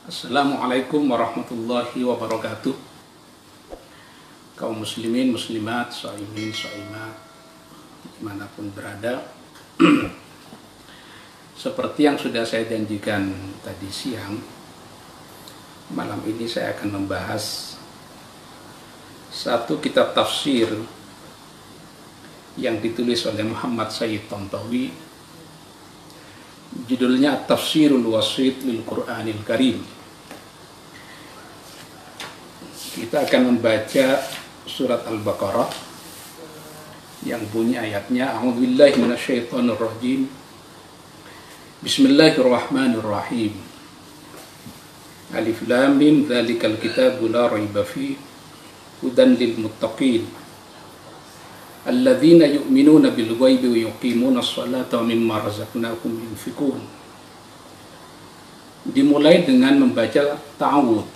Assalamualaikum warahmatullahi wabarakatuh. Kaum muslimin, muslimat, shaimin, shaimat, dimanapun berada. Seperti yang sudah saya janjikan tadi siang, malam ini saya akan membahas satu kitab tafsir yang ditulis oleh Muhammad Sayyid Tantawi. Judulnya Tafsirul Wasit lil Qur'anil Karim. Kita akan membaca surat Al-Baqarah yang bunyi ayatnya, A'udzubillahi minasyaitonirrajim. Bismillahirrahmanirrahim. Alif Lam Mim, dzalikal kitabu la raiba fihi hudan lil muttaqin. Alladzina yu'minuna bil ghaibi wa yuqimuna sholata wa mimma razaqnahum yunfiqun. Dimulai dengan membaca ta'awudz,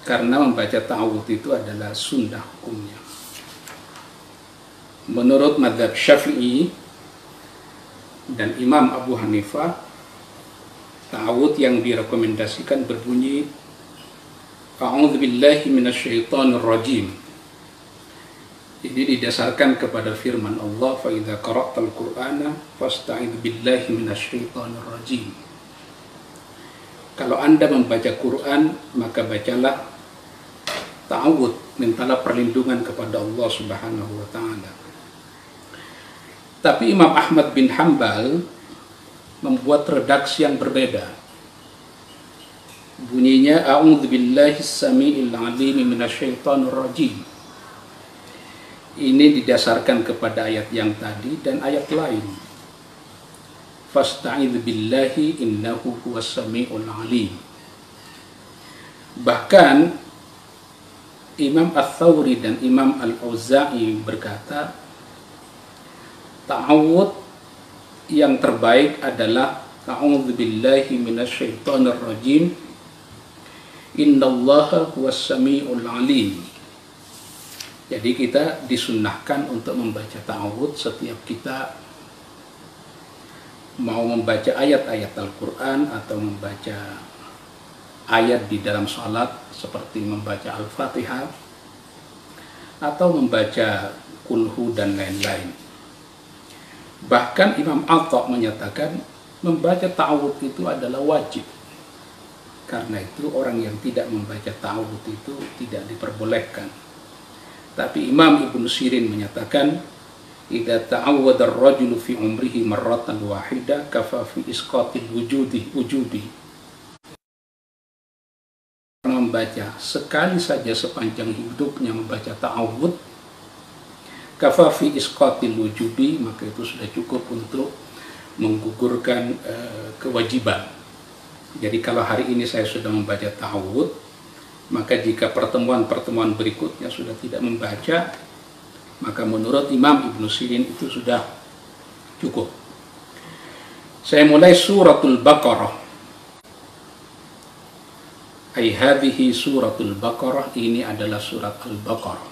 karena membaca ta'awudz itu adalah sunnah hukumnya. Menurut mazhab Syafi'i dan Imam Abu Hanifah, ta'awudz yang direkomendasikan berbunyi A'udzubillahi minasyaitonirrajim. Ini didasarkan kepada firman Allah, fa idza qara'tal Qur'ana fasta'idz billahi minasyaitonir rajim. Kalau Anda membaca Quran, maka bacalah ta'awudz, mintalah perlindungan kepada Allah Subhanahu wa taala. Tapi Imam Ahmad bin Hanbal membuat redaksi yang berbeda. Bunyinya a'udzubillahi samiil 'alim minasyaitonir rajim. Ini didasarkan kepada ayat yang tadi dan ayat lain. Fasta'idz billahi innahu huwas samiul 'alim. Bahkan Imam Ats-Tsauri dan Imam Al-Auza'i berkata, ta'awudz yang terbaik adalah a'udzu billahi minasyaitonir rajim. Innallaha huwas samiul 'alim. Jadi kita disunnahkan untuk membaca ta'awudz setiap kita mau membaca ayat-ayat Al-Quran atau membaca ayat di dalam salat seperti membaca Al-Fatihah atau membaca kulhu dan lain-lain. Bahkan Imam Atha menyatakan membaca ta'awudz itu adalah wajib. Karena itu orang yang tidak membaca ta'awudz itu tidak diperbolehkan. Tapi Imam Ibnu Sirin menyatakan, idza ta'awwadha ar-rajulu fi umrihi marratan wahidah kafa fi isqatil wujudi. Membaca sekali saja sepanjang hidupnya membaca ta'awudz, kafa fi isqatil wujudi, maka itu sudah cukup untuk menggugurkan kewajiban. Jadi kalau hari ini saya sudah membaca ta'awudz, maka jika pertemuan-pertemuan berikutnya sudah tidak membaca, maka menurut Imam Ibnu Sirin itu sudah cukup. Saya mulai suratul Baqarah. Ai hadhihi suratul Baqarah, ini adalah surat Al-Baqarah.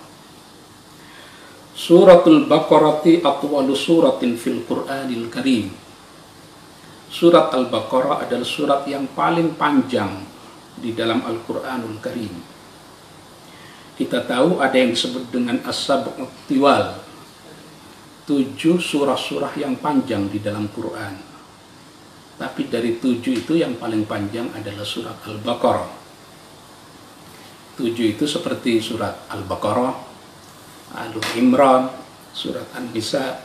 Suratul Baqarati atwalu suratin fil Qur'anil Karim. Surat Al-Baqarah adalah surat yang paling panjang di dalam Al-Quranul Karim. Kita tahu ada yang disebut dengan As-Sab'ut Tiwal, 7 surah-surah yang panjang di dalam Quran. Tapi dari 7 itu yang paling panjang adalah surat Al-Baqarah. 7 itu seperti surat Al-Baqarah, Al-Imran, surat An-Nisa,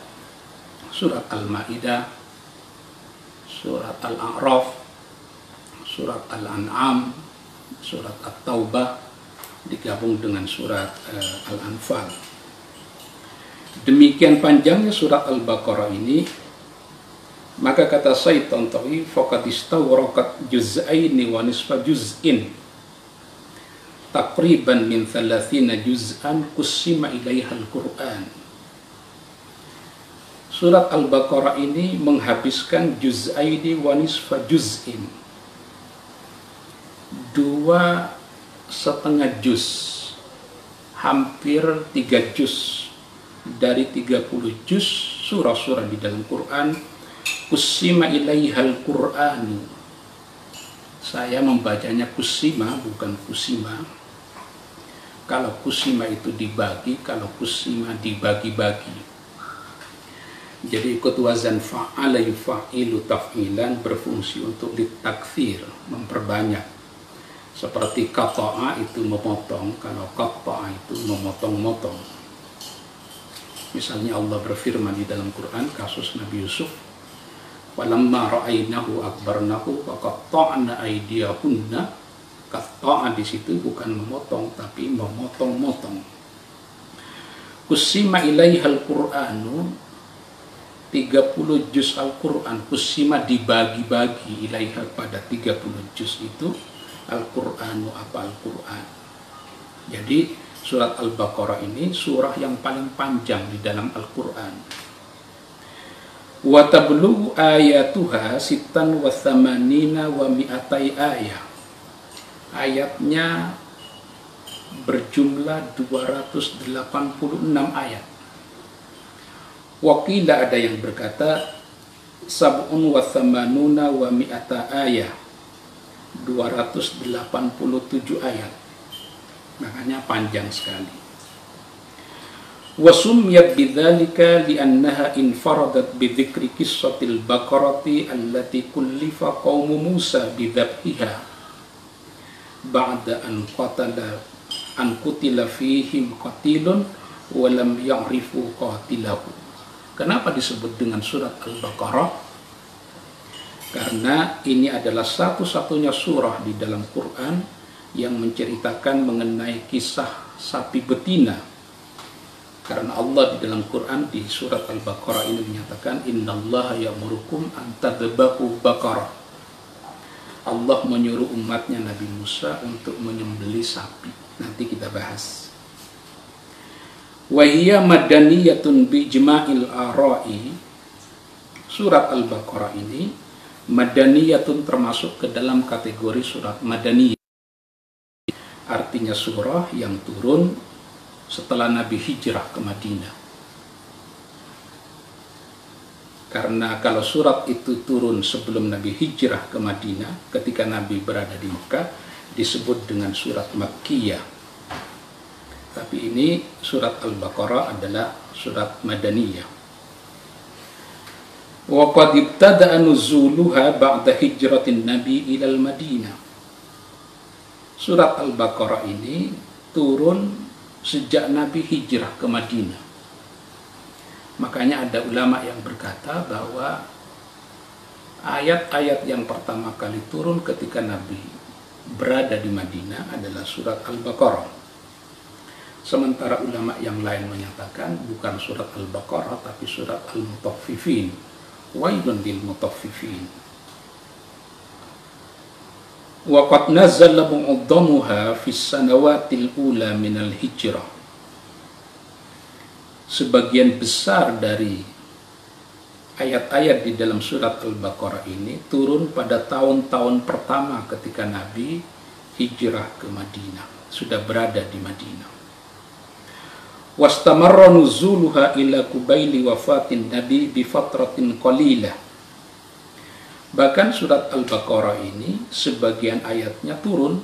surat Al-Ma'idah, surat Al-A'raf, surat Al-An'am, surat At-Taubah, digabung dengan surat Al-Anfal. Demikian panjangnya surat Al-Baqarah ini, maka kata Sayyid Tantawi, faqad istawraqat juz'aini wa nisfa juz'in taqriban min 30 juz'an qusima ilaiha al-Qur'an. Surat Al-Baqarah ini menghabiskan juz'aini wa nisfa juz'in, 2,5 juz, hampir 3 juz dari 30 juz surah-surah di dalam Quran. Qusima ilaihal Qur'an, Saya membacanya kusima bukan kusima. Kalau kusima itu dibagi, kalau kusima dibagi-bagi. Jadi ikut wazan fa'ala yufa'ilu taf'ilan berfungsi untuk ditakfir, memperbanyak. Seperti qata'a itu memotong, kalau qata'a itu memotong-motong. Misalnya Allah berfirman di dalam Quran kasus Nabi Yusuf, walamma ra'ainahu akbarnahu wa qatta'na aydiyahunna. Qatta'a di situ bukan memotong tapi memotong-motong. Kusima ilaihal Qur'anu, 30 juz Al-Quran. Kusima dibagi-bagi ilaiha pada 30 juz itu Al-Qur'anu apa Al-Quran. Jadi surat Al-Baqarah ini surah yang paling panjang di dalam Al-Quran. Wa tablughu ayatuha sittan wa thamanina wa mi'atai ayah. Ayatnya berjumlah 286 ayat. Wakila ada yang berkata sab'un wa thamanuna wa mi'ata ayah, 287 ayat. Makanya panjang sekali. Wasumiyat bidzalika li'annaha infaradat bidzikri qissatil baqarati allati kullifa qaumu Musa bidzabhiha ba'da an qutila fihim qatilun wa lam ya'rifu qatilahu. Kenapa disebut dengan surat Al-Baqarah? Karena ini adalah satu-satunya surah di dalam Quran yang menceritakan mengenai kisah sapi betina. Karena Allah di dalam Quran di surat Al-Baqarah ini menyatakan innallaha ya'murukum an tadbahu baqarah. Allah menyuruh umatnya Nabi Musa untuk menyembelih sapi. Nanti kita bahas. Wa hiya madaniyatun bi ijma'il ara'i. Surat Al-Baqarah ini madaniyatun termasuk ke dalam kategori surat madaniyah. Artinya surah yang turun setelah Nabi hijrah ke Madinah. Karena kalau surat itu turun sebelum Nabi hijrah ke Madinah, ketika Nabi berada di Mekah, disebut dengan surat Makkiyah. Tapi ini surat Al-Baqarah adalah surat Madaniyah. Wa qad ibtada'a nuzuluha ba'da hijratin Nabi ilal Madinah. Surat Al-Baqarah ini turun sejak Nabi hijrah ke Madinah. Makanya ada ulama yang berkata bahwa ayat-ayat yang pertama kali turun ketika Nabi berada di Madinah adalah surat Al-Baqarah. Sementara ulama yang lain menyatakan bukan surat Al-Baqarah tapi surat Al-Mutaffifin. Wailun lil mutaffifin. Wa qad nazzala mu'addamuha fi sanawatil ula minal hijrah. Sebagian besar dari ayat-ayat di dalam surat Al-Baqarah ini turun pada tahun-tahun pertama ketika Nabi hijrah ke Madinah, sudah berada di Madinah. Wastamarra nuzuluha ila kubaili wafatin Nabi bi fatratin qalilah. Bahkan surat Al-Baqarah ini sebagian ayatnya turun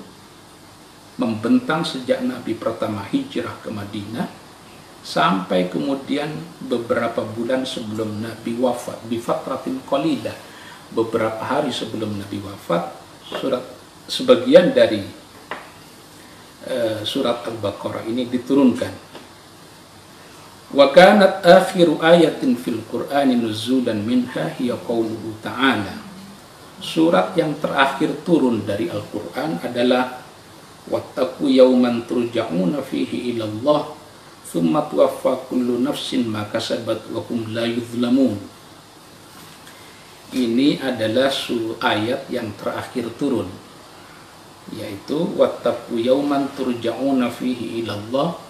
membentang sejak Nabi pertama hijrah ke Madinah sampai kemudian beberapa bulan sebelum Nabi wafat, bi fatratin qalilah, beberapa hari sebelum Nabi wafat, sebagian dari surat Al-Baqarah ini diturunkan. Wa kanat akhiru ayatin fil Qur'ani nuzulan minha hiya qauluhu ta'ala. Surat yang terakhir turun dari Al-Quran adalah wattaqu yawman turja'una fihi ilallah thumma tuwaffa kullu nafsin ma kasabat wa hum la yuzlamun. Ini adalah ayat yang terakhir turun, yaitu wattaqu yawman turja'una fihi ilallah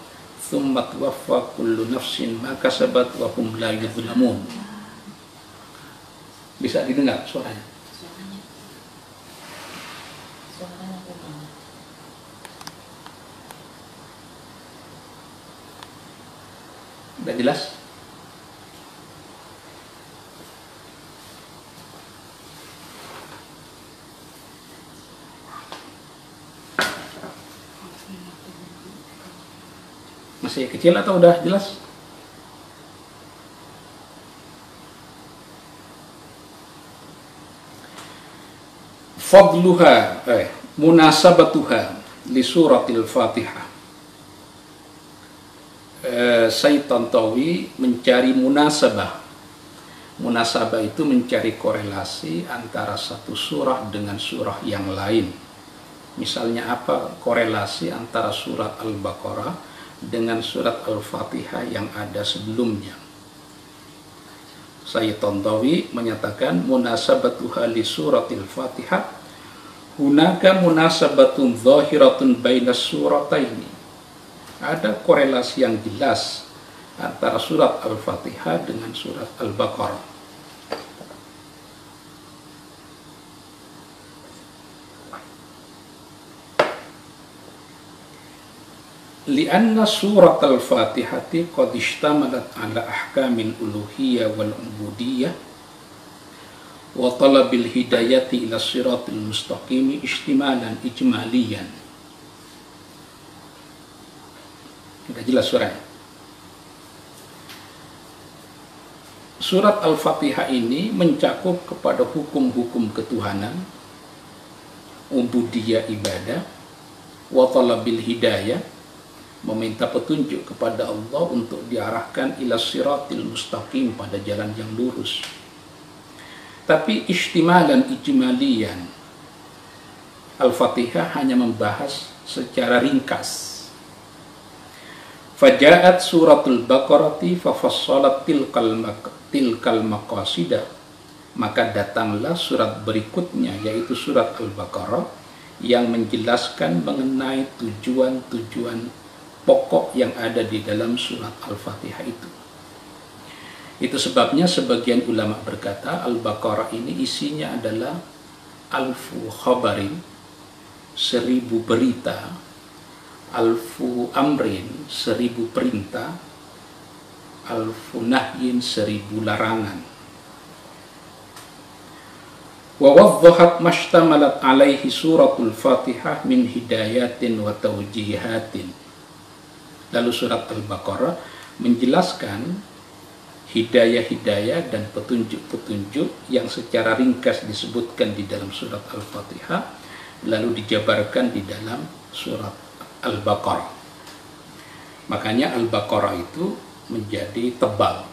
thumma tuwaffa kullu nafsin ma kasabat wa hum la yuzlamun. Bisa didengar suaranya? Udah jelas? Masih kecil atau udah jelas? Fadluha, munasabatuha li suratil Fatihah. Sayyid Tantawi mencari munasabah. Munasabah itu mencari korelasi antara satu surah dengan surah yang lain. Misalnya apa korelasi antara surat Al-Baqarah dengan surat Al-Fatihah yang ada sebelumnya. Sayyid Tantawi menyatakan munasabatuha li suratil Fatihah hunaka munasabatun zahiratun bainas surataini. Ada korelasi yang jelas antara surat Al-Fatihah dengan surat Al-Baqarah. Lianna surat Al-Fatihati qad ishtamalat ala ahkamil uluhiyah wal ubudiyah wa talabil hidayati ila siratil mustaqimi istimalan ijmaliyan. Sudah jelas surahnya. Surat Al-Fatihah ini mencakup kepada hukum-hukum ketuhanan, ubudiyah ibadah, wa talabil hidayah, meminta petunjuk kepada Allah untuk diarahkan ila siratil mustaqim, pada jalan yang lurus. Tapi istimalan ijmaliyan, Al-Fatihah hanya membahas secara ringkas. Faja'at suratul Baqarati fafassalat tilkal maqasida, maka datanglah surat berikutnya yaitu surat Al-Baqarah yang menjelaskan mengenai tujuan-tujuan pokok yang ada di dalam surat Al-Fatihah itu. Itu sebabnya sebagian ulama berkata Al-Baqarah ini isinya adalah alfu khabarin, 1000 berita, alfu amrin, 1000 perintah, alfu nahyin, 1000 larangan. Wa wadzahat mashtamalat alaihi suratul Fatihah min hidayatin wa tawjihatin. Lalu surat Al-Baqarah menjelaskan hidayah-hidayah dan petunjuk-petunjuk yang secara ringkas disebutkan di dalam surat Al-Fatihah, lalu dijabarkan di dalam surat Al-Baqarah. Makanya Al-Baqarah itu menjadi tebal,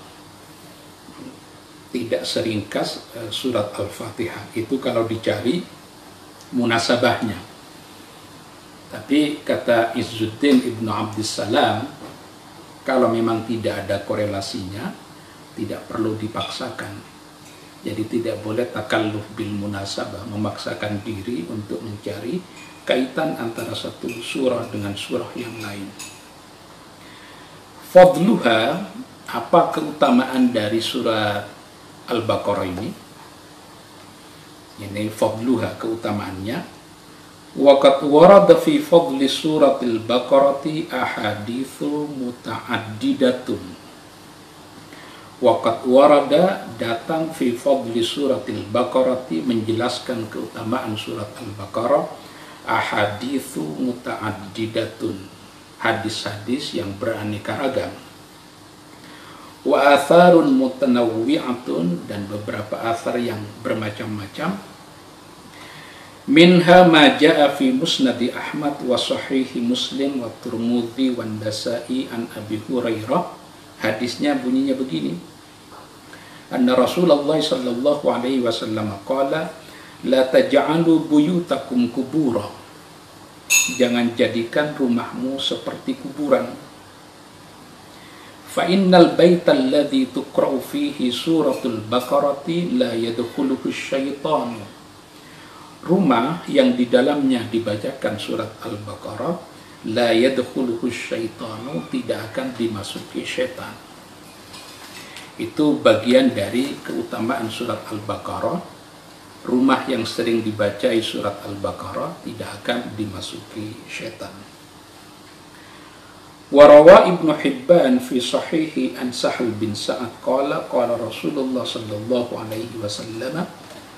tidak seringkas surat Al-Fatihah. Itu kalau dicari munasabahnya. Tapi kata Izzuddin Ibnu Abdissalam, kalau memang tidak ada korelasinya, tidak perlu dipaksakan. Jadi tidak boleh takalluf bil munasabah, memaksakan diri untuk mencari kaitan antara satu surah dengan surah yang lain. Fadluha, apa keutamaan dari surah Al-Baqarah ini? Ini fadluha, keutamaannya. Waqad warada fi fadli suratil Baqarati ahaditsu muta'addidatun. Waqad warada, datang, fi fadli suratil Baqarati, menjelaskan keutamaan surat Al-Baqarah, ahaditsu muta'addidatun, hadis-hadis yang beraneka ragam. Wa atharun mutanawwi'atun, dan beberapa athar yang bermacam-macam. Minha ma ja'a fi musnadi Ahmad wa sahihi Muslim wa Tirmidzi wa Nasa'i an Abi Hurairah. Hadisnya bunyinya begini. Anna Rasulullah sallallahu alaihi wasallam qala la taj'alu buyutakum kubura. Jangan jadikan rumahmu seperti kuburan. Fa innal baita alladhi tuqra'u fihi suratul Baqarati la yadkhuluhu syaitanu. Rumah yang di dalamnya dibacakan surat Al-Baqarah, la yadkhuluhu syaitanu, tidak akan dimasuki syaitan. Itu bagian dari keutamaan surat Al-Baqarah. Rumah yang sering dibacai surat Al-Baqarah tidak akan dimasuki syaitan. Warawa Ibnu Hibban fi sahihi an Sahal bin Sa'ad qala qala Rasulullah sallallahu alaihi wasallam,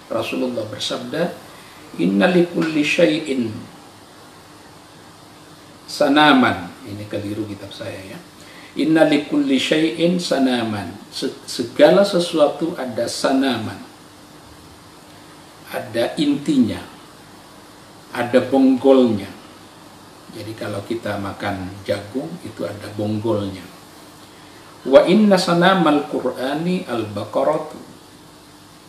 Rasulullah bersabda, inna likulli syai'in sanaman ini keliru kitab saya ya. Inna likulli syai'in sanaman. Segala sesuatu ada sanaman, ada intinya, ada bonggolnya. Jadi kalau kita makan jagung itu ada bonggolnya. Wa inna sanamal Qur'ani al-Baqarah.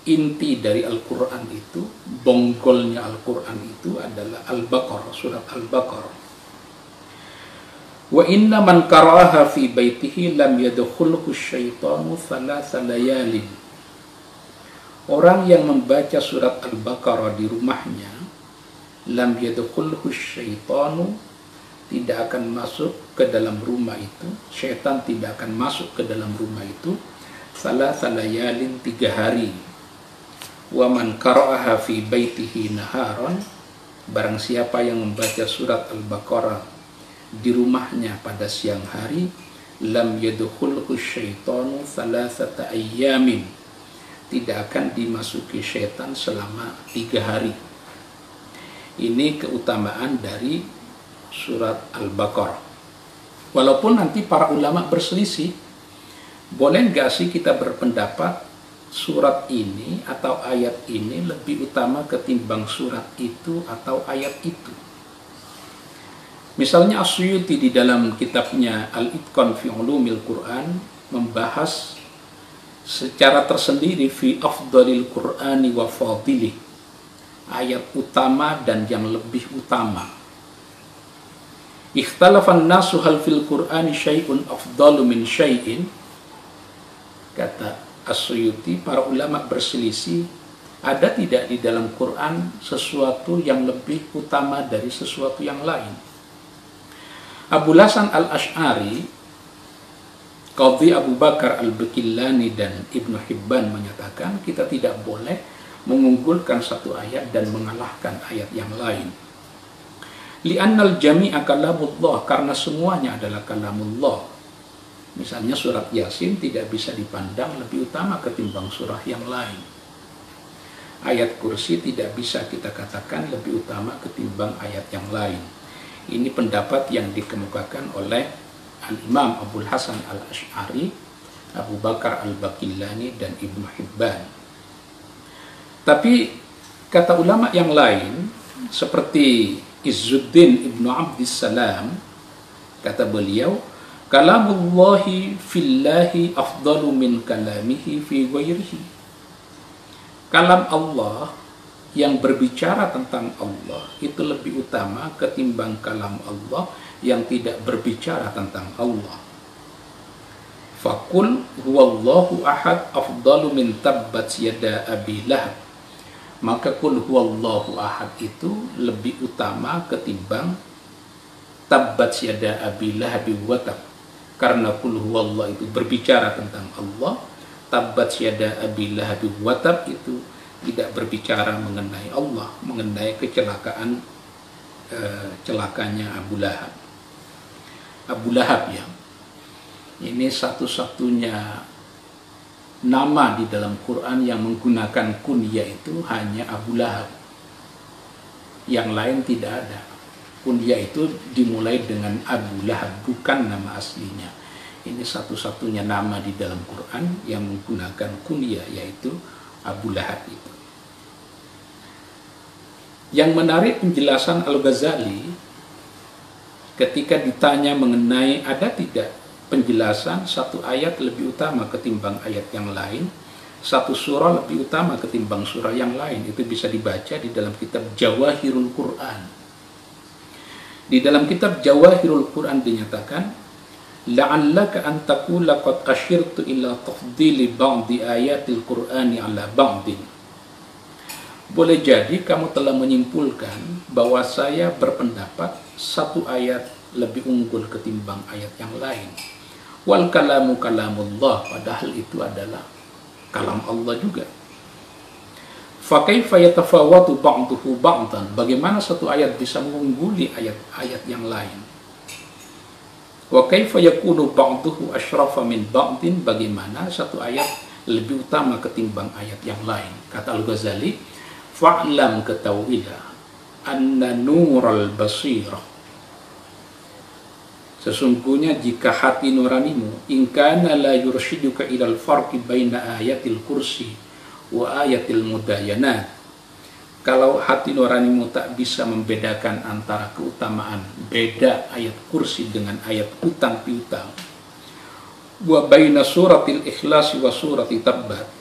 Inti dari Al-Quran itu, bonggolnya Al-Quran itu adalah Al-Baqarah, surat Al-Baqarah. Wa inna man qara'aha fi baitihi lam yadkhulhu syaitanu thalatha layalin. Orang yang membaca surat Al-Baqarah di rumahnya, lam yadkhulhu syaitanu, tidak akan masuk ke dalam rumah itu, syaitan tidak akan masuk ke dalam rumah itu, thalatha layalin, 3 hari. Wa man qara'aha fi baitihi naharan, barang siapa yang membaca surat Al-Baqarah di rumahnya pada siang hari, lam yadkhulhu syaitanu thalathata ayyamin, tidak akan dimasuki syaitan selama 3 hari. Ini keutamaan dari surat Al-Baqarah. Walaupun nanti para ulama berselisih, boleh nggak sih kita berpendapat surat ini atau ayat ini lebih utama ketimbang surat itu atau ayat itu. Misalnya As-Suyuti di dalam kitabnya Al-Itqan fi Ulumil Quran membahas secara tersendiri fi afdalil Qur'ani wa fadilih, ayat utama dan yang lebih utama. Ikhtalafan nasu hal fil Qur'ani syai'un afdalu min syai'in, kata As-Suyuti, para ulama berselisih, ada tidak di dalam Quran sesuatu yang lebih utama dari sesuatu yang lain. Abul Hasan Al-Asy'ari, Qadhi Abu Bakar Al-Baqillani dan Ibnu Hibban menyatakan kita tidak boleh mengunggulkan satu ayat dan mengalahkan ayat yang lain. Li'annal jami'a kalamullah, karena semuanya adalah kalamullah. Misalnya surat Yasin tidak bisa dipandang lebih utama ketimbang surah yang lain. Ayat Kursi tidak bisa kita katakan lebih utama ketimbang ayat yang lain. Ini pendapat yang dikemukakan oleh Al-Imam Abul Hasan Al-Asy'ari, Abu Bakar Al-Baqillani, dan Ibnu Hibban. Tapi kata ulama yang lain, seperti Izzuddin Ibnu Abdissalam, kata beliau, kalamullahi fillahi afdalu min kalamihi fi ghairihi. Kalam Allah yang berbicara tentang Allah itu lebih utama ketimbang kalam Allah yang tidak berbicara tentang Allah. Faqul huwallahu ahad afdalu min tabbat yada abi lahab. Maka qul huwallahu ahad itu lebih utama ketimbang tabbat yada abi lahab wa tab. Karena qul huwallahu itu berbicara tentang Allah, tabbat yada abi lahab wa tab itu tidak berbicara mengenai Allah, mengenai kecelakaan celakanya Abu Lahab. Abu Lahab ya, ini satu-satunya nama di dalam Quran yang menggunakan kunyah itu hanya Abu Lahab. Yang lain tidak ada. Kunyah itu dimulai dengan Abu Lahab, bukan nama aslinya. Ini satu-satunya nama di dalam Quran yang menggunakan kunyah, yaitu Abu Lahab itu. Yang menarik penjelasan Al-Ghazali ketika ditanya mengenai ada tidak penjelasan satu ayat lebih utama ketimbang ayat yang lain, satu surah lebih utama ketimbang surah yang lain, itu bisa dibaca di dalam kitab Jawahirul Quran. Di dalam kitab Jawahirul Quran dinyatakan, la'allaka an taqula qad asyirtu ila tafdili ba'di ayatil Qur'ani ala ba'din. Boleh jadi kamu telah menyimpulkan bahwa saya berpendapat satu ayat lebih unggul ketimbang ayat yang lain. Wal kalamu kalamullah, padahal itu adalah kalam Allah juga. Fa kaifa yatafawatu ba'duhu ba'dan, bagaimana satu ayat bisa mengungguli ayat-ayat yang lain? Wa kaifa yakunu ba'duhu asyrafa min ba'din, bagaimana satu ayat lebih utama ketimbang ayat yang lain? Kata Al-Ghazali, fa'lam, ketahuilah, anna nural basirah, Sesungguhnya jika hati nuranimu in kana la yurshiduka ilal farqi baina ayatil kursi wa ayatil mudayanat, kalau hati nuranimu tak bisa membedakan antara keutamaan beda ayat kursi dengan ayat hutang piutang, wa baina suratil ikhlas wa surati tabbat,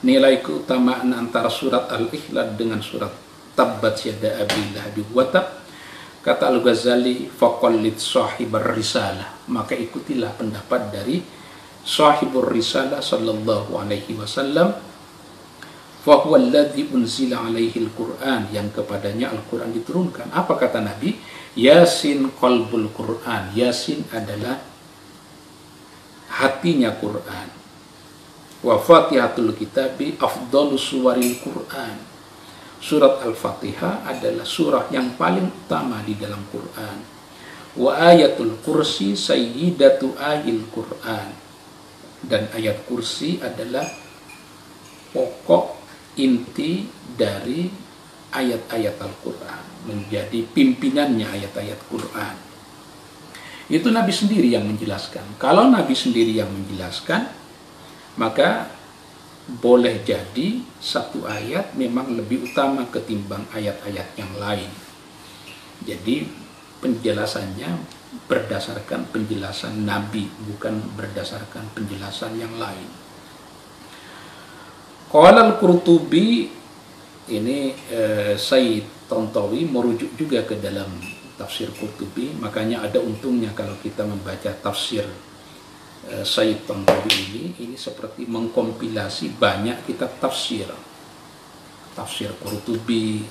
nilai keutamaan antara surat al-ikhlas dengan surat tabbat yada abi lahabi wa tab, kata Al-Ghazali, faqallid sahibar risalah, maka ikutilah pendapat dari sahibur risalah sallallahu alaihi wasallam, fa huwa alladzi unzila alaihi al-Qur'an, yang kepadanya Al-Qur'an diturunkan. Apa kata Nabi? Yasin qalbul Qur'an, Yasin adalah hatinya Qur'an. Wa Fatihatul Kitabi afdhalus suwaril Qur'an, surat Al-Fatihah adalah surah yang paling utama di dalam Quran. Wa ayatul kursi sayyidatu ayil Quran, dan ayat kursi adalah pokok inti dari ayat-ayat Al-Quran, menjadi pimpinannya ayat-ayat Quran. Itu Nabi sendiri yang menjelaskan. Kalau Nabi sendiri yang menjelaskan, maka boleh jadi satu ayat memang lebih utama ketimbang ayat-ayat yang lain. Jadi penjelasannya berdasarkan penjelasan Nabi, bukan berdasarkan penjelasan yang lain. Qala Al-Qurtubi, ini Sayyid Tantawi merujuk juga ke dalam tafsir Qurtubi, makanya ada untungnya kalau kita membaca tafsir Sayyid Tantawi ini seperti mengkompilasi banyak kitab tafsir. Tafsir Qurtubi,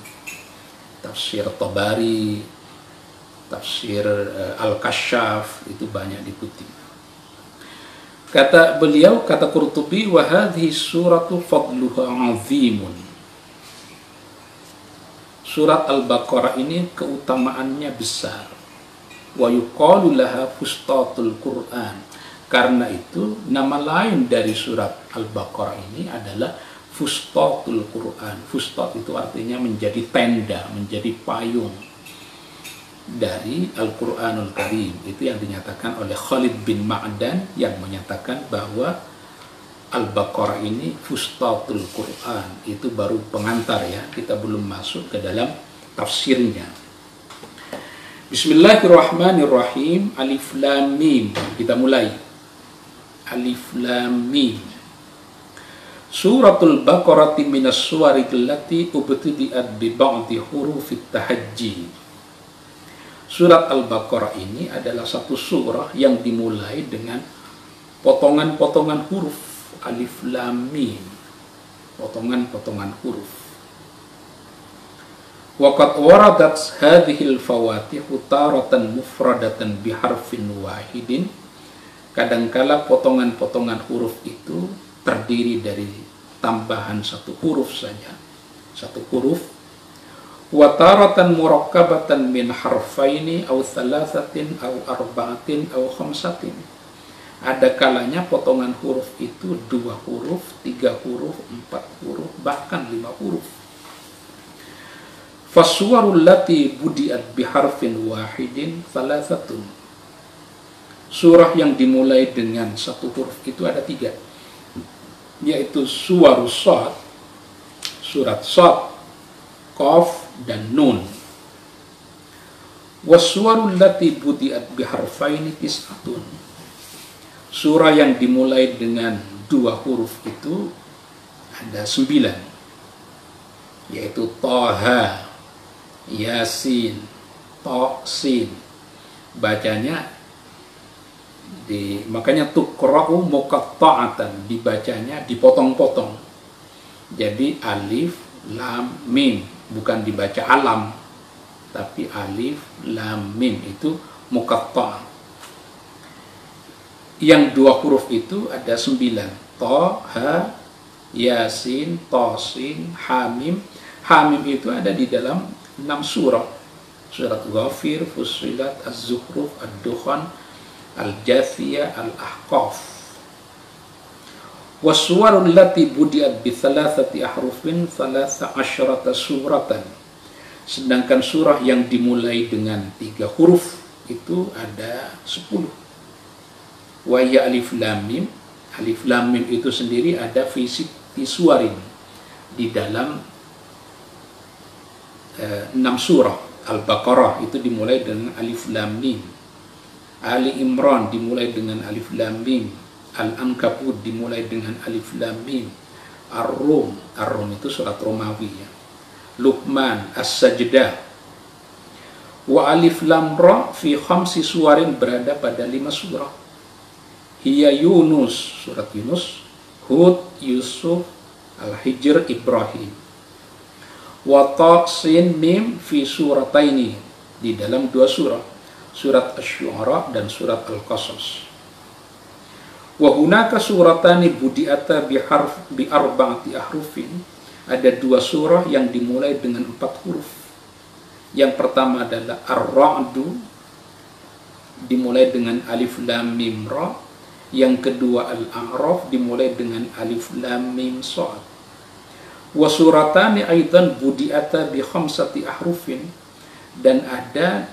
tafsir Tabari, tafsir Al-Kashaf, itu banyak dikutip. Kata beliau, kata Qurtubi, wa hadhihi suratu fadluha 'azimun. Surat Al-Baqarah ini keutamaannya besar. Wa yuqalu laha fustatul Qur'an. Karena itu nama lain dari surat Al-Baqarah ini adalah Fustatul Quran. Fustat itu artinya menjadi tenda, menjadi payung dari Al-Quranul Karim. Itu yang dinyatakan oleh Khalid bin Ma'dan, yang menyatakan bahwa Al-Baqarah ini Fustatul Quran. Itu baru pengantar ya, kita belum masuk ke dalam tafsirnya. Bismillahirrahmanirrahim. Alif Lam Mim. Kita mulai. Alif Lam Mim. Suratul Baqarah minas suwari allati ubtidiat bi ba'di hurufit tahajji. Surat Al-Baqarah ini adalah satu surah yang dimulai dengan potongan-potongan huruf. Alif Lam Mim, potongan-potongan huruf. Waqad waradat hadhil fawatihu taratan mufradatan biharfin wahidin. Kadangkala potongan-potongan huruf itu terdiri dari tambahan satu huruf saja, satu huruf. Wa taratan murakkabatan min harfaini aw thalathatin aw arba'atin aw khamsatin. Ada kalanya potongan huruf itu 2 huruf, 3 huruf, 4 huruf, bahkan 5 huruf. Faswarul lati budiat biharfin wahidin thalathatun. Surah yang dimulai dengan satu huruf itu ada 3, yaitu suwarus Shad, surat Shad, Qaf, dan Nun. Waswarul lati budiat biharfaini tis'atun. Surah yang dimulai dengan 2 huruf itu ada 9, yaitu Taha, Yasin, Taqsin. Bacanya makanya tuqra'u muqatta'atan, dibacanya dipotong-potong. Jadi alif lam mim, bukan dibaca alam, tapi alif lam mim itu muqatta'. Yang 2 huruf itu ada 9, Ta, Ha, Yasin, Tasin, Hamim. Hamim itu ada di dalam 6 surah. Surat Ghafir, Fussilat, Az-Zukhruf, Ad-Dukhan, Al-Jathiyah, Al-Ahqaf. Waswarul lati budiat bi thalathati ahrufin thalatha asyrata suratan. Sedangkan surah yang dimulai dengan 3 huruf itu ada 10. Wa ya alif lam mim. Alif lam mim itu sendiri ada fisik suwarin di dalam 6 surah. Al-Baqarah itu dimulai dengan alif lam mim. Ali Imran dimulai dengan alif lam mim. Al-Ankabut dimulai dengan alif lam mim. Ar-Rum itu surat Romawi ya. Luqman, As-Sajdah. Wa alif lam ra fi khamsi suwarin berada pada 5 surah. Hiya Yunus, surat Yunus, Hud, Yusuf, Al-Hijr, Ibrahim. Wa ta sin mim fi surataini, di dalam 2 surah, surat Asy-Syu'ara dan surat Al-Qasas. Wa hunaka suratani budi'ata bi arba'ati ahrufin, ada 2 surah yang dimulai dengan 4 huruf. Yang pertama adalah Ar-Ra'du, dimulai dengan alif lam mim ra. Yang kedua Al-A'raf, dimulai dengan alif lam mim shad. Wa suratani aidan budi'ata bi khamsati ahrufin, dan ada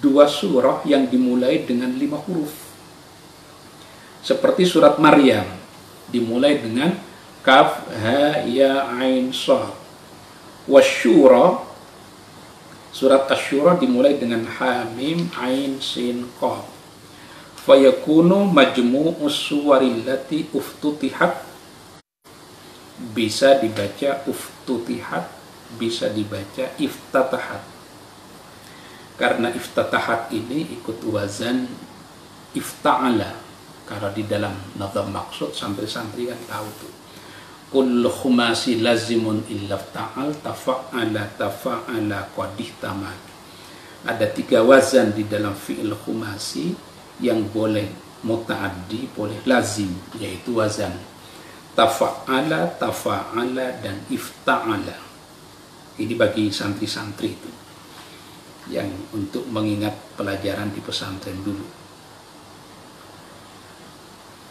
2 surah yang dimulai dengan 5 huruf. Seperti surat Maryam dimulai dengan kaf ha ya ain shad. Wasyura, surat Asy-Syura dimulai dengan ha mim ain sin qaf. Fayakunu majmu'us suwarillati uftutihat, bisa dibaca uftutihat, bisa dibaca iftatahat. Karena iftatahat ini ikut wazan ifta'ala. Kalau di dalam nazam maksud santri-santri kan tahu tuh. Kullu khumasi lazimun illa ta'al tafa'ala qadih tamak. Ada 3 wazan di dalam fi'il khumasi yang boleh muta'addi, boleh lazim, yaitu wazan tafa'ala, dan ifta'ala. Ini bagi santri-santri itu yang untuk mengingat pelajaran di pesantren dulu.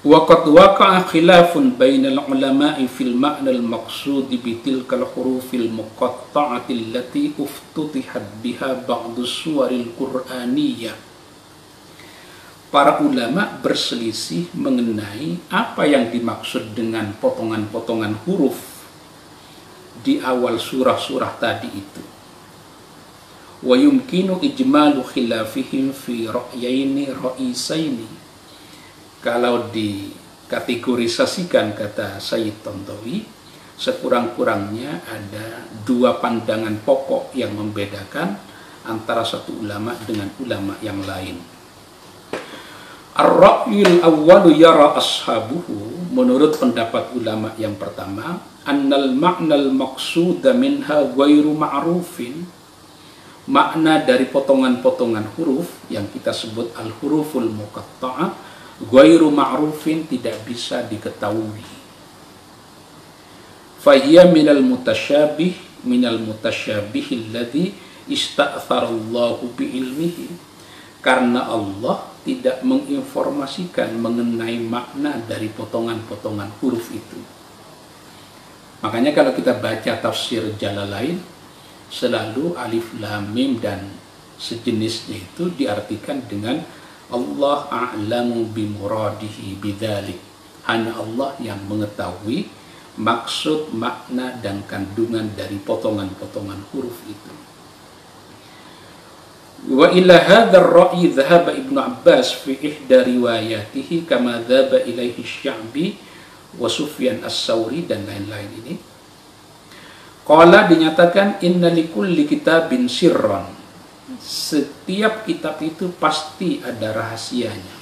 Waqad waqa'a khilafun bainal ulama'i fil ma'nal maqsudi bitilkal hurufil muqatta'ati allati uftutihat biha ba'du suwaril qur'aniyah. Para ulama berselisih mengenai apa yang dimaksud dengan potongan-potongan huruf di awal surah-surah tadi itu. Wa yumkinu ijmalu khilafihim fi ra'yaini ra'isaini. Kalau dikategorisasikan, kata Sayyid Tantawi, sekurang-kurangnya ada 2 pandangan pokok yang membedakan antara satu ulama dengan ulama yang lain. Ar-ra'yul awwalu yara ashabuhu, menurut pendapat ulama yang pertama, annal ma'nal maqsuda minha ghairu ma'rufin, makna dari potongan-potongan huruf yang kita sebut al-huruful muqatta'ah ghairu ma'rufin, tidak bisa diketahui. Fahiya minal mutasyabih alladhi ista'tharallahu bi'ilmihi, karena Allah tidak menginformasikan mengenai makna dari potongan-potongan huruf itu. Makanya kalau kita baca tafsir Jalalain, selalu alif lam mim dan sejenisnya itu diartikan dengan Allah a'lamu bimuradihi bidzalik, hanya Allah yang mengetahui maksud, makna, dan kandungan dari potongan-potongan huruf itu. Wa ila hadzal ra'yi dhahaba Ibnu Abbas fi ihda riwayatihi kama dhaba ilaihi Sya'bi wa Sufyan as-Sauri dan lain-lain ini. Qala, dinyatakan, inna likulli kitabin sirran, setiap kitab itu pasti ada rahasianya.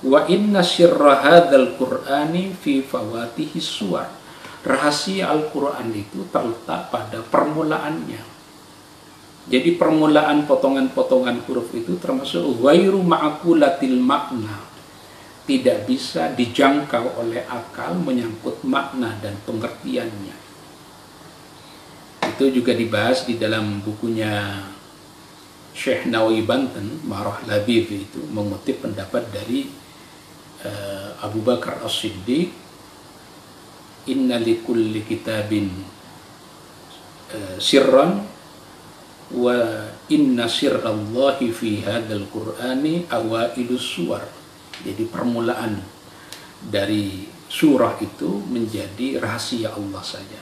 Wa inna sirra hadzal qur'ani fi fawatihi suwar, rahasia Al-Quran itu terletak pada permulaannya. Jadi permulaan potongan-potongan huruf itu termasuk ghairu ma'qulatil makna, tidak bisa dijangkau oleh akal menyangkut makna dan pengertiannya. Itu juga dibahas di dalam bukunya Syekh Nawawi Banten, Marah Labib, itu mengutip pendapat dari Abu Bakar As-Siddiq, inna likulli kitabin sirran wa inna sirrallahi fi hadzal qur'ani awailus suwar. Jadi permulaan dari surah itu menjadi rahasia Allah saja.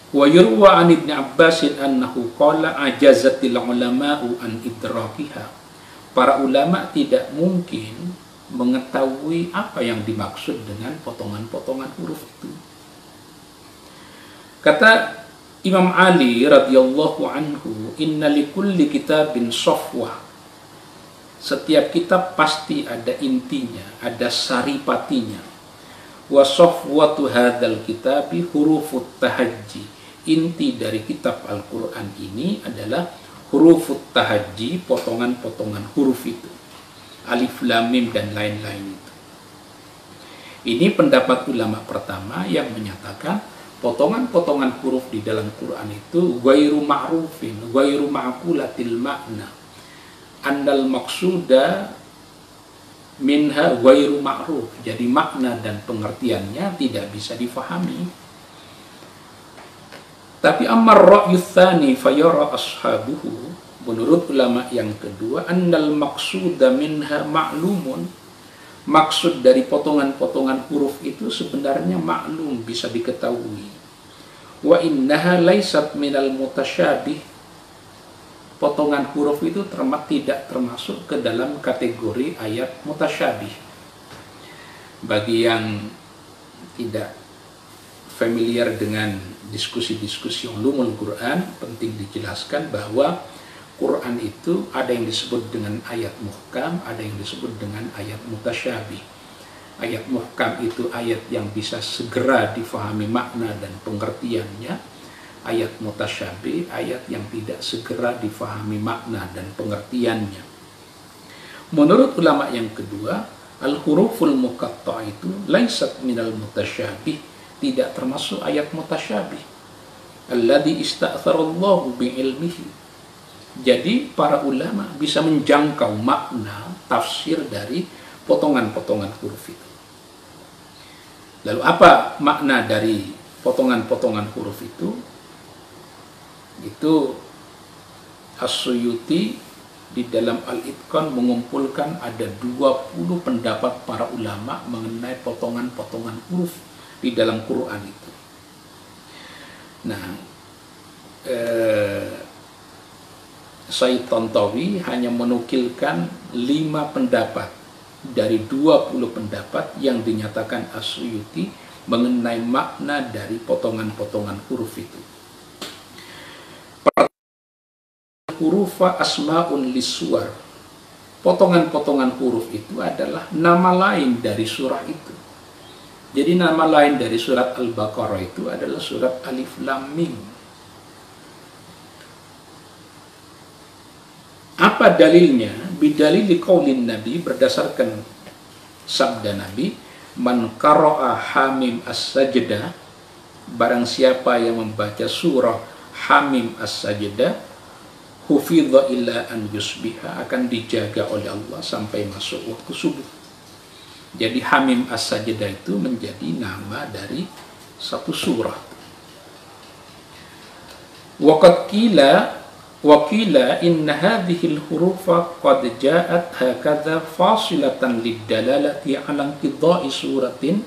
Wa yurwa an Ibnu Abbas annahu qala ajazatil ulama'u an idrakiha. Para ulama tidak mungkin mengetahui apa yang dimaksud dengan potongan-potongan huruf itu. Kata Imam Ali radhiyallahu anhu, inna likulli kitabin safwah. Setiap kitab pasti ada intinya, ada saripatinya. Wa safwatu hadzal kitabi hurufut tahajji. Inti dari kitab Al-Qur'an ini adalah hurufut tahajji, potongan-potongan huruf itu. Alif, lam, mim dan lain-lain itu. Ini pendapat ulama pertama yang menyatakan potongan-potongan huruf di dalam Quran itu ghairu ma'rufin, ghairu ma'qulatil makna. Andal maksuda minha ghairu ma'ruf. Jadi makna dan pengertiannya tidak bisa difahami. Tapi ammar ra'yu tsani fayara ashabuhu, menurut ulama yang kedua, andal maksuda minha ma'lumun. Maksud dari potongan-potongan huruf itu sebenarnya maklum, bisa diketahui. Wa innaha laysat minal mutasyabih. Potongan huruf itu tidak termasuk ke dalam kategori ayat mutasyabih. Bagi yang tidak familiar dengan diskusi-diskusi ulumul Quran, penting dijelaskan bahwa Quran itu ada yang disebut dengan ayat muhkam, ada yang disebut dengan ayat mutasyabih. Ayat muhkam itu ayat yang bisa segera difahami makna dan pengertiannya. Ayat mutasyabih, ayat yang tidak segera difahami makna dan pengertiannya. Menurut ulama yang kedua, al-huruful muqatta'ah itu laisat minal mutasyabih, tidak termasuk ayat mutasyabih. Alladzi ista'tharallahu bi'ilmihi. Jadi para ulama bisa menjangkau makna tafsir dari potongan-potongan huruf itu. Lalu apa makna dari potongan-potongan huruf itu? Itu As-Suyuti di dalam Al-Itqan mengumpulkan ada 20 pendapat para ulama mengenai potongan-potongan huruf di dalam Quran itu. Nah, Said Tantawi hanya menukilkan 5 pendapat dari 20 pendapat yang dinyatakan As-Suyuti mengenai makna dari potongan-potongan huruf itu. Hurufa asma'un lisuwar. Potongan-potongan huruf itu adalah nama lain dari surah itu. Jadi nama lain dari surat Al-Baqarah itu adalah surat Alif Lam Mim. Apa dalilnya? Bidalili qaulin Nabi, berdasarkan sabda Nabi, man qara'a Hamim As-Sajdah, barang siapa yang membaca surah Hamim As-Sajdah, hufidha illa an yusbiha, akan dijaga oleh Allah sampai masuk waktu subuh. Jadi Hamim As-Sajdah itu menjadi nama dari satu surah. Wakila inna hadhil hurufa qad ja'at hakadha fasilatan lidalalati ala inqidha'i suratin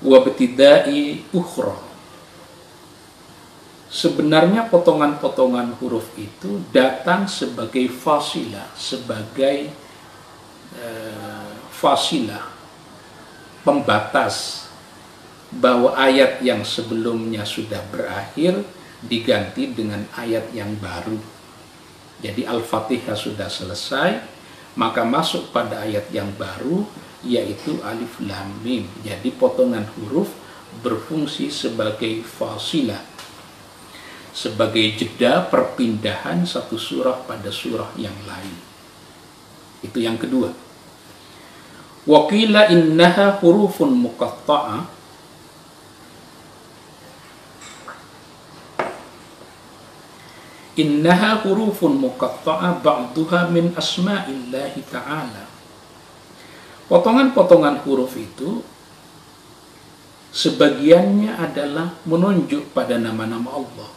wa ibtida'i ukhra. Sebenarnya potongan-potongan huruf itu datang sebagai fasilah, sebagai fasilah, pembatas bahwa ayat yang sebelumnya sudah berakhir diganti dengan ayat yang baru. Jadi Al-Fatihah sudah selesai, maka masuk pada ayat yang baru, yaitu Alif Lam Mim. Jadi potongan huruf berfungsi sebagai fasilah, sebagai jeda perpindahan satu surah pada surah yang lain. Itu yang kedua. Waqila innaha hurufun muqatta'ah. Innaha hurufun muqatta'ah ba'duha min asma'illahi ta'ala. Potongan-potongan huruf itu sebagiannya adalah menunjuk pada nama-nama Allah.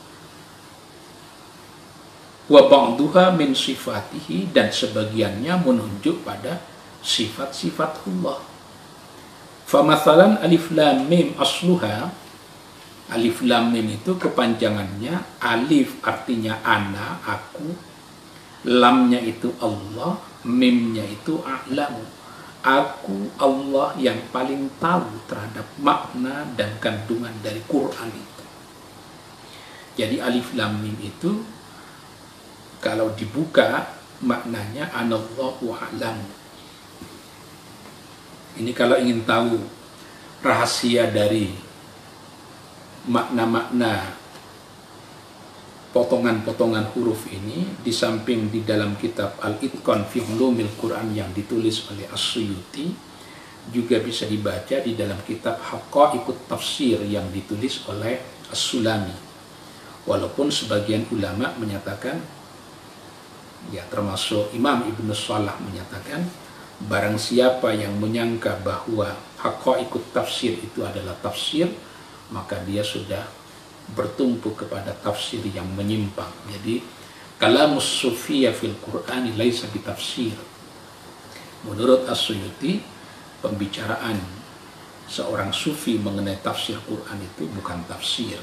wa ba'duha min sifatihi, dan sebagiannya menunjuk pada sifat-sifat Allah. Famathalan alif lam mim asluha, alif lam mim itu kepanjangannya, alif artinya ana, aku, lamnya itu Allah, mimnya itu a'lamu, aku Allah yang paling tahu terhadap makna dan kandungan dari Quran itu. Jadi alif lam mim itu kalau dibuka maknanya anallahu a'lamu. Ini kalau ingin tahu rahasia dari makna-makna potongan-potongan huruf ini, di samping di dalam kitab Al-Itqan fi Ulumil Quran yang ditulis oleh As-Suyuti, juga bisa dibaca di dalam kitab Haqa'iqut Tafsir yang ditulis oleh As-Sulami. Walaupun sebagian ulama menyatakan, ya termasuk Imam Ibnu Shalah menyatakan, barang siapa yang menyangka bahwa Haqa'iqut Tafsir itu adalah tafsir, maka dia sudah bertumpu kepada tafsir yang menyimpang. Jadi kalamus sufiyya fil Qur'ani laisa bitafsir. Menurut As-Suyuti, pembicaraan seorang sufi mengenai tafsir Quran itu bukan tafsir,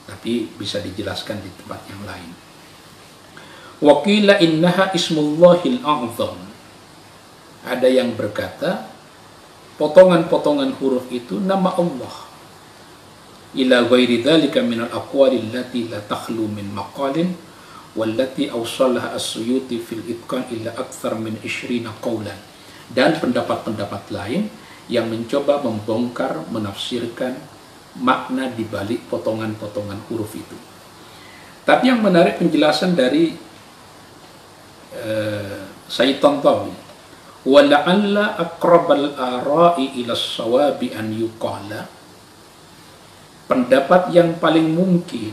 tapi bisa dijelaskan di tempat yang lain. Wa qila innaha ismullahil a'zam. Ada yang berkata potongan-potongan huruf itu nama Allah. Ila ghairi dzalika min al-aqwali allati la takhlu min maqalin wallati awsalaha as-Suyuti fil itqan ila akthar min 20 qawlan. Dan pendapat-pendapat lain yang mencoba membongkar, menafsirkan makna di balik potongan-potongan huruf itu. Tapi yang menarik penjelasan dari Sayyid Tantawi, wa la'alla aqrabal ara'i ila as-sawabi an yuqala, pendapat yang paling mungkin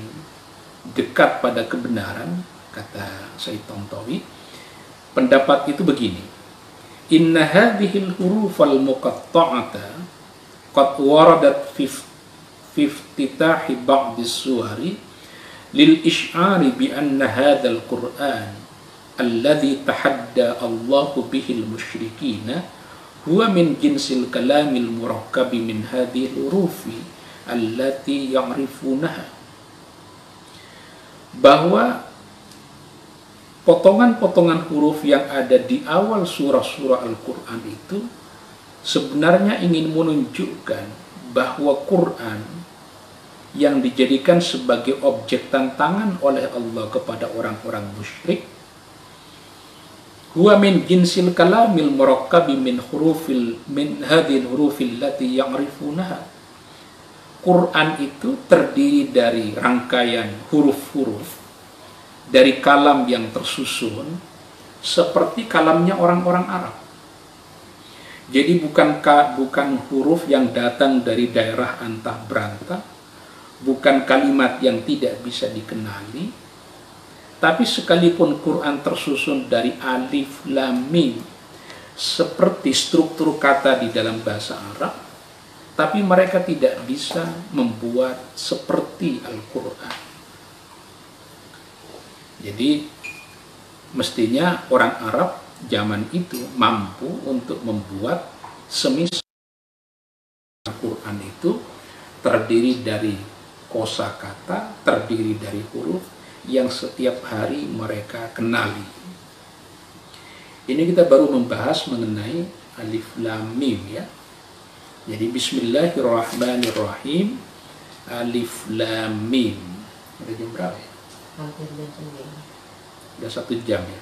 dekat pada kebenaran, kata Sayyid Tantawi, pendapat itu begini: inna hadhil hurufal muqatta'ata qad waradat fi iftitahi ba'd as-suwari lil ish'ari bi anna hadzal Qur'an alladhi tahadda Allahu bihil musyrikina huwa min jinsil kalamil murakkabi min hadhil hurufi allati ya'rifunaha. Bahwa potongan-potongan huruf yang ada di awal surah-surah Al-Quran itu sebenarnya ingin menunjukkan bahwa Quran yang dijadikan sebagai objek tantangan oleh Allah kepada orang-orang musyrik, huwa min jinsil kalamil murakkabi min hadhil hurufil lati ya'rifunaha. Quran itu terdiri dari rangkaian huruf-huruf dari kalam yang tersusun seperti kalamnya orang-orang Arab. Jadi bukan huruf yang datang dari daerah antah berantah, bukan kalimat yang tidak bisa dikenali. Tapi sekalipun Quran tersusun dari alif, lam, mim, seperti struktur kata di dalam bahasa Arab, tapi mereka tidak bisa membuat seperti Al-Quran. Jadi mestinya orang Arab zaman itu mampu untuk membuat semisal Al-Quran itu terdiri dari kosakata, terdiri dari huruf yang setiap hari mereka kenali. Ini kita baru membahas mengenai alif lam mim ya. Jadi bismillahirrahmanirrahim, alif lam mim. Udah jam berapa ya? Udah 1 jam ya.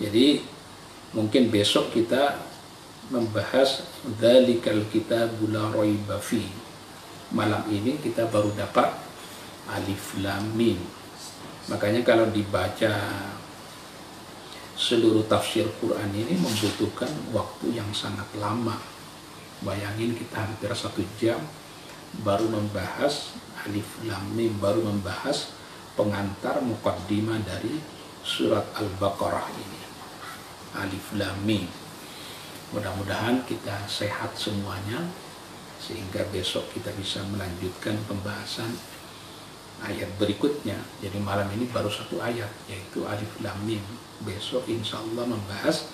Jadi mungkin besok kita membahas dzalikal kitabul la raiba fi. Malam ini kita baru dapat alif lam mim. Makanya kalau dibaca seluruh tafsir Quran ini membutuhkan waktu yang sangat lama. Bayangin kita hampir 1 jam baru membahas alif lam mim, baru membahas pengantar muqaddimah dari surat Al-Baqarah ini, alif lam mim. Mudah-mudahan kita sehat semuanya sehingga besok kita bisa melanjutkan pembahasan ayat berikutnya. Jadi malam ini baru satu ayat, yaitu Alif Lam Mim. Besok insya Allah membahas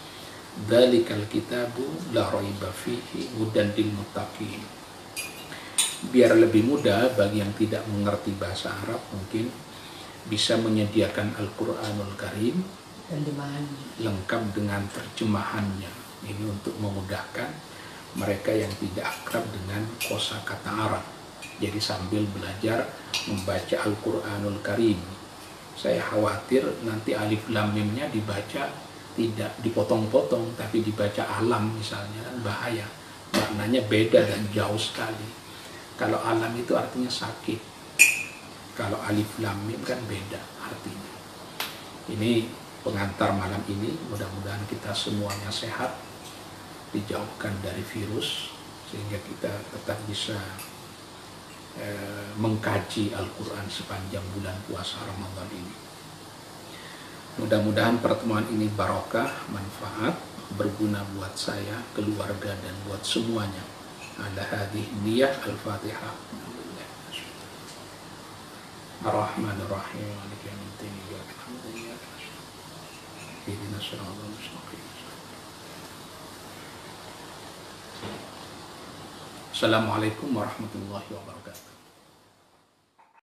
Dzalikal kitabu la raiba fihi hudan lil muttaqin. Biar lebih mudah bagi yang tidak mengerti bahasa Arab, mungkin bisa menyediakan Al-Quranul Karim lengkap dengan terjemahannya. Ini untuk memudahkan mereka yang tidak akrab dengan kosakata Arab. Jadi sambil belajar membaca Al-Quranul Karim, saya khawatir nanti Alif Lam Mimnya dibaca tidak dipotong-potong, tapi dibaca alam misalnya, bahaya. Maknanya beda dan jauh sekali. Kalau alam itu artinya sakit, kalau Alif Lam Mim kan beda artinya. Ini pengantar malam ini, mudah-mudahan kita semuanya sehat, dijauhkan dari virus, sehingga kita tetap bisa mengkaji Al-Quran sepanjang bulan puasa Ramadan ini. Mudah-mudahan pertemuan ini barokah, manfaat, berguna buat saya, keluarga, dan buat semuanya. Ala hadhihi niyah. Al-Fatihah. Ar-Rahmanir-Rahim. Maliki yaumiddin. Iyyaka na'budu wa iyyaka nasta'in. Ihdinas siratal mustaqim. Assalamualaikum warahmatullahi wabarakatuh.